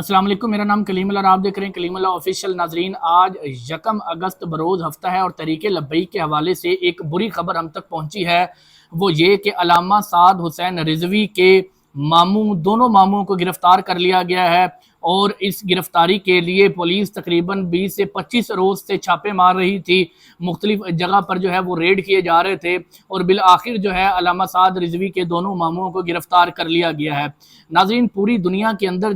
السلام علیکم، میرا نام کلیم اللہ اور آپ دیکھ رہے ہیں کلیم اللہ آفیشیل۔ ناظرین، آج یکم اگست بروز ہفتہ ہے اور تحریک لبیک کے حوالے سے ایک بری خبر ہم تک پہنچی ہے، وہ یہ کہ علامہ سعد حسین رضوی کے دونوں ماموں کو گرفتار کر لیا گیا ہے، اور اس گرفتاری کے لیے پولیس تقریباً 20 سے 25 روز سے چھاپے مار رہی تھی، مختلف جگہ پر جو ہے وہ ریڈ کیے جا رہے تھے، اور بالآخر جو ہے علامہ سعد رضوی کے دونوں ماموں کو گرفتار کر لیا گیا ہے۔ ناظرین، پوری دنیا کے اندر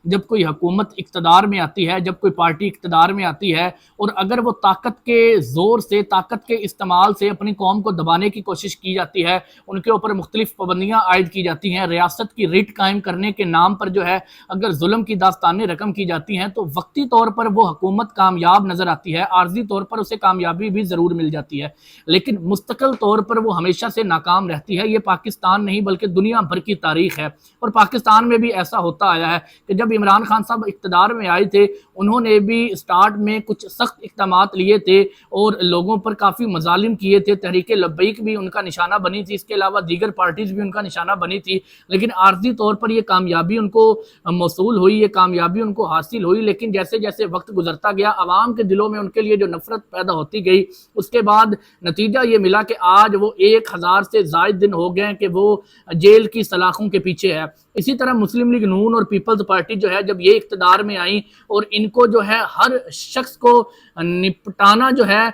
جب کوئی حکومت اقتدار میں آتی ہے، جب کوئی پارٹی اقتدار میں آتی ہے، اور اگر وہ طاقت کے زور سے، طاقت کے استعمال سے اپنی قوم کو دبانے کی کوشش کی جاتی ہے، ان کے اوپر مختلف پابندیاں عائد کی جاتی ہیں، ریاست کی ریٹ قائم کرنے کے نام پر جو ہے اگر ظلم کی داستانیں رقم کی جاتی ہیں، تو وقتی طور پر وہ حکومت کامیاب نظر آتی ہے، عارضی طور پر اسے کامیابی بھی ضرور مل جاتی ہے، لیکن مستقل طور پر وہ ہمیشہ سے ناکام رہتی ہے۔ یہ پاکستان نہیں بلکہ دنیا بھر کی تاریخ ہے، اور پاکستان میں بھی ایسا ہوتا آیا ہے کہ جب عمران خان صاحب اقتدار میں آئے تھے، انہوں نے بھی سٹارٹ میں کچھ سخت اقدامات لیے تھے اور لوگوں پر کافی مظالم کیے تھے، تحریک لبیک بھی ان کا نشانہ بنی تھی، اس کے علاوہ دیگر پارٹیز بھی ان کا نشانہ بنی تھی، لیکن عارضی طور پر یہ کامیابی ان کو موصول ہوئی، یہ کامیابی ان کو حاصل ہوئی، لیکن جیسے جیسے وقت گزرتا گیا، عوام کے دلوں میں ان کے لیے جو نفرت پیدا ہوتی گئی، اس کے بعد نتیجہ یہ ملا کہ آج وہ 1000 سے زائد دن ہو گئے ہیں کہ وہ جیل کی سلاخوں کے پیچھے ہے۔ اسی طرح مسلم لیگ نون اور پیپلز پارٹی جو ہے، جب یہ اقتدار میں آئیں اور ان کو جو ہے ہر شخص کو نپٹانا جو ہے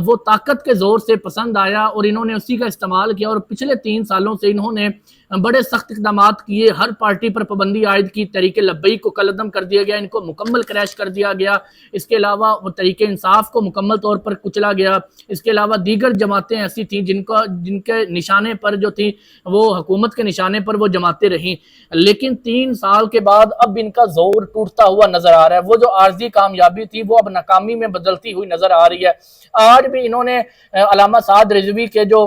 وہ طاقت کے زور سے پسند آیا، اور انہوں نے اسی کا استعمال کیا، اور پچھلے 3 سالوں سے انہوں نے بڑے سخت اقدامات کیے، ہر پارٹی پر پابندی عائد کی، تحریک لبیک کو کالعدم کر دیا گیا، ان کو مکمل کریش کر دیا گیا، اس کے علاوہ وہ تحریک انصاف کو مکمل طور پر کچلا گیا، اس کے علاوہ دیگر جماعتیں ایسی تھیں جن کے نشانے پر جو تھی وہ حکومت کے نشانے پر وہ جماعتیں رہیں، لیکن 3 سال کے بعد اب ان کا زور ٹوٹتا ہوا نظر آ رہا ہے، وہ جو عارضی کامیابی تھی وہ اب ناکامی میں بدلتی ہوئی نظر آ رہی ہے۔ آج بھی انہوں نے علامہ سعد رضوی کے جو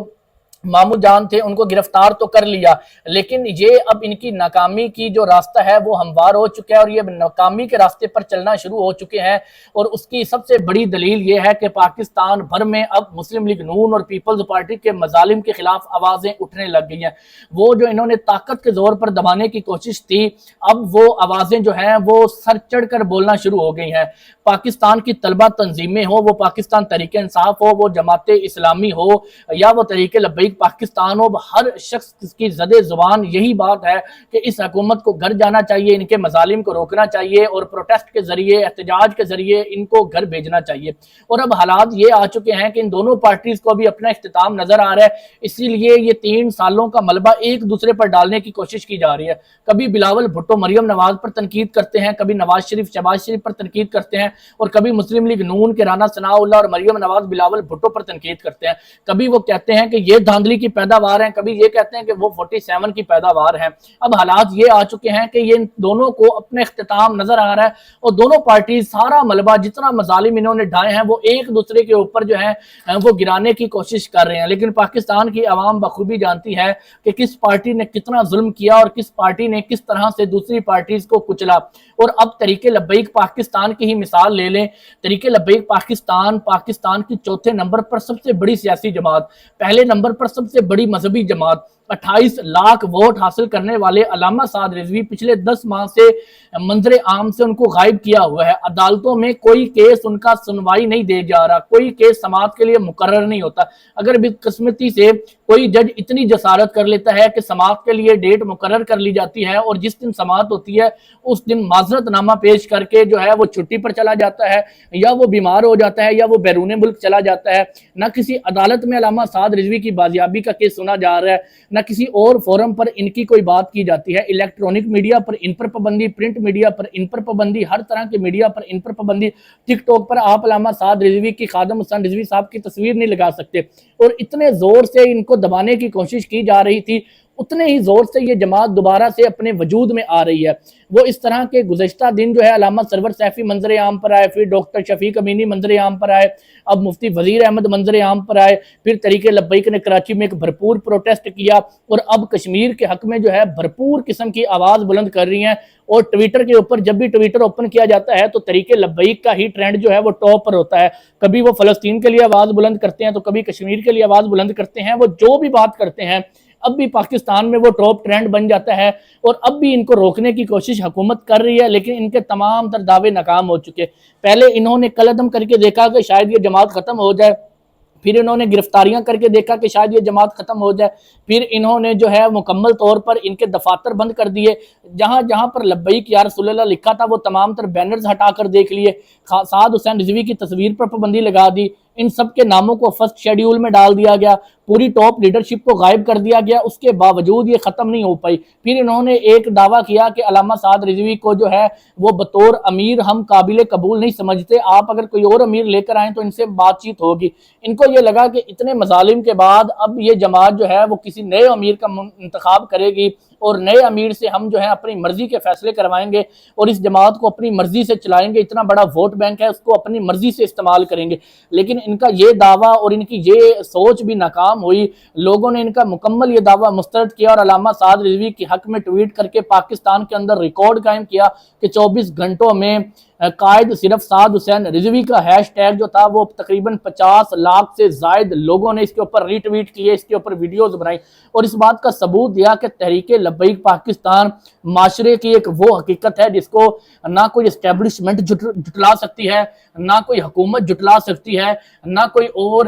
ماموں جان تھے ان کو گرفتار تو کر لیا، لیکن یہ اب ان کی ناکامی کی جو راستہ ہے وہ ہموار ہو چکا ہے، اور یہ ناکامی کے راستے پر چلنا شروع ہو چکے ہیں، اور اس کی سب سے بڑی دلیل یہ ہے کہ پاکستان بھر میں اب مسلم لیگ نون اور پیپلز پارٹی کے مظالم کے خلاف آوازیں اٹھنے لگ گئی ہیں۔ وہ جو انہوں نے طاقت کے زور پر دبانے کی کوشش تھی، اب وہ آوازیں جو ہیں وہ سر چڑھ کر بولنا شروع ہو گئی ہیں۔ پاکستان کی طلبہ تنظیمیں ہو، وہ پاکستان تحریک انصاف ہو، وہ جماعت اسلامی ہو، یا وہ تحریک لبیک پاکستان ہو، ہر شخص کی زدِ زبان یہی بات ہے کہ اس حکومت کو گھر جانا چاہیے، ان کے مظالم کو روکنا چاہیے، اور پروٹیسٹ کے ذریعے، احتجاج کے ذریعے ان کو گھر بھیجنا چاہیے۔ اور اب حالات یہ آ چکے ہیں کہ ان دونوں پارٹیز کو بھی اپنا اختتام نظر آ رہا ہے، اسی لیے یہ 3 سالوں کا ملبہ ایک دوسرے پر ڈالنے کی کوشش کی جا رہی ہے۔ کبھی بلاول بھٹو مریم نواز پر تنقید کرتے ہیں، کبھی نواز شریف شہباز شریف پر تنقید کرتے ہیں، اور کبھی مسلم لیگ نون کے رانا ثناء اللہ اور مریم نواز بلاول بھٹو پر تنقید کرتے ہیں، کبھی وہ کہتے ہیں کہ یہ دھاندلی کی پیداوار ہیں، کبھی یہ کہتے ہیں کہ وہ 47 کی پیداوار ہیں۔ اب حالات یہ آ چکے ہیں کہ یہ دونوں کو اپنے اختتام نظر آ رہا ہے، اور دونوں پارٹیز سارا ملبہ جتنا مظالم انہوں نے ڈھائے ہیں وہ ایک دوسرے کے اوپر جو ہے وہ گرانے کی کوشش کر رہے ہیں، لیکن پاکستان کی عوام بخوبی جانتی ہے کہ کس پارٹی نے کتنا ظلم کیا اور کس پارٹی نے کس طرح سے دوسری پارٹیز کو کچلا۔ اور اب تحریک لبیک پاکستان کی ہی مثال لے لیں، تحریک لبیک پاکستان کی چوتھے نمبر پر سب سے بڑی سیاسی جماعت، پہلے نمبر پر سب سے بڑی مذہبی جماعت، 28 لاکھ ووٹ حاصل کرنے والے علامہ سعد رضوی پچھلے 10 ماہ سے منظر عام سے ان کو غائب کیا ہوا ہے، عدالتوں میں کوئی کیس ان کا سنوائی نہیں دے جا رہا، کوئی کیس سماعت کے لیے مقرر نہیں ہوتا۔ اگر بدقسمتی سے کوئی جج اتنی جسارت کر لیتا ہے کہ سماعت کے لیے ڈیٹ مقرر کر لی جاتی ہے، اور جس دن سماعت ہوتی ہے اس دن معذرت نامہ پیش کر کے جو ہے وہ چھٹی پر چلا جاتا ہے، یا وہ بیمار ہو جاتا ہے، یا وہ بیرون ملک چلا جاتا ہے، نہ کسی عدالت میں علامہ سعد رضوی کی بازیابی کا کیس سنا جا رہا ہے، نہ کسی اور فورم پر ان کی کوئی بات کی جاتی ہے۔ الیکٹرونک میڈیا پر ان پر پابندی، پرنٹ میڈیا پر ان پر پابندی، ہر طرح کے میڈیا پر ان پر پابندی، ٹک ٹاک پر آپ علامہ سعد رضوی کی خادم حسین رضوی صاحب کی تصویر نہیں لگا سکتے، اور اتنے زور سے ان کو دبانے کی کوشش کی جا رہی تھی، اتنے ہی زور سے یہ جماعت دوبارہ سے اپنے وجود میں آ رہی ہے۔ وہ اس طرح کے گزشتہ دن جو ہے علامہ سرور سیفی منظر عام پر آئے، پھر ڈاکٹر شفیق امینی منظر عام پر آئے، اب مفتی وزیر احمد منظر عام پر آئے، پھر تحریک لبیک نے کراچی میں ایک بھرپور پروٹیسٹ کیا، اور اب کشمیر کے حق میں جو ہے بھرپور قسم کی آواز بلند کر رہی ہیں، اور ٹویٹر کے اوپر جب بھی ٹویٹر اوپن کیا جاتا ہے تو تحریک لبیک کا ہی ٹرینڈ جو ہے وہ ٹاپ پر ہوتا ہے۔ کبھی وہ فلسطین کے لیے آواز بلند کرتے ہیں، تو کبھی کشمیر کے لیے آواز بلند کرتے ہیں، وہ جو بھی بات کرتے ہیں اب بھی پاکستان میں وہ ٹاپ ٹرینڈ بن جاتا ہے، اور اب بھی ان کو روکنے کی کوشش حکومت کر رہی ہے، لیکن ان کے تمام تر دعوے ناکام ہو چکے۔ پہلے انہوں نے قلعدم کر کے دیکھا کہ شاید یہ جماعت ختم ہو جائے، پھر انہوں نے گرفتاریاں کر کے دیکھا کہ شاید یہ جماعت ختم ہو جائے، پھر انہوں نے جو ہے مکمل طور پر ان کے دفاتر بند کر دیے، جہاں جہاں پر لبیک یا رسول اللہ لکھا تھا وہ تمام تر بینرز ہٹا کر دیکھ لیے، سعد حسین رضوی کی تصویر پر پابندی لگا دی، ان سب کے ناموں کو فرسٹ شیڈیول میں ڈال دیا گیا، پوری ٹاپ لیڈرشپ کو غائب کر دیا گیا، اس کے باوجود یہ ختم نہیں ہو پائی۔ پھر انہوں نے ایک دعویٰ کیا کہ علامہ سعد رضوی کو جو ہے وہ بطور امیر ہم قابل قبول نہیں سمجھتے، آپ اگر کوئی اور امیر لے کر آئیں تو ان سے بات چیت ہوگی۔ ان کو یہ لگا کہ اتنے مظالم کے بعد اب یہ جماعت جو ہے وہ کسی نئے امیر کا انتخاب کرے گی، اور نئے امیر سے ہم جو ہے اپنی مرضی کے فیصلے کروائیں گے، اور اس جماعت کو اپنی مرضی سے چلائیں گے، اتنا بڑا ووٹ بینک ہے اس کو اپنی مرضی سے استعمال کریں گے۔ لیکن ان کا یہ دعویٰ اور ان کی یہ سوچ بھی ناکام ہوئی، لوگوں نے ان کا مکمل یہ دعویٰ مسترد کیا، اور علامہ سعد رضوی کے حق میں ٹویٹ کر کے پاکستان کے اندر ریکارڈ قائم کیا کہ 24 گھنٹوں میں قائد صرف سعد حسین رضوی کا ہیش ٹیگ جو تھا وہ تقریباً 50 لاکھ سے زائد لوگوں نے اس کے اوپر ری ٹویٹ کیے، اس کے اوپر ویڈیوز بنائی، اور اس بات کا ثبوت دیا کہ تحریک لبیک پاکستان معاشرے کی ایک وہ حقیقت ہے جس کو نہ کوئی اسٹیبلشمنٹ جٹلا سکتی ہے، نہ کوئی حکومت جٹلا سکتی ہے، نہ کوئی اور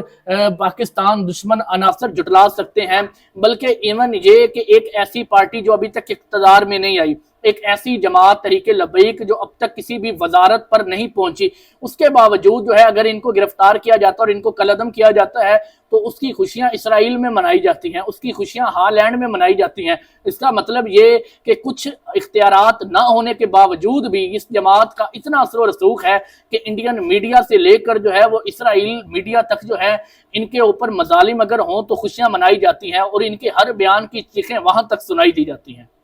پاکستان دشمن عناصر جٹلا سکتے ہیں، بلکہ ایون یہ کہ ایک ایسی پارٹی جو ابھی تک اقتدار میں نہیں آئی، ایک ایسی جماعت تحریک لبیک جو اب تک کسی بھی وزارت پر نہیں پہنچی، اس کے باوجود جو ہے اگر ان کو گرفتار کیا جاتا اور ان کو قلعدم کیا جاتا ہے تو اس کی خوشیاں اسرائیل میں منائی جاتی ہیں، اس کی خوشیاں ہالینڈ میں منائی جاتی ہیں۔ اس کا مطلب یہ کہ کچھ اختیارات نہ ہونے کے باوجود بھی اس جماعت کا اتنا اثر و رسوخ ہے کہ انڈین میڈیا سے لے کر جو ہے وہ اسرائیل میڈیا تک جو ہے ان کے اوپر مظالم اگر ہوں تو خوشیاں منائی جاتی ہیں، اور ان کے ہر بیان کی چیخیں وہاں تک سنائی دی جاتی ہیں۔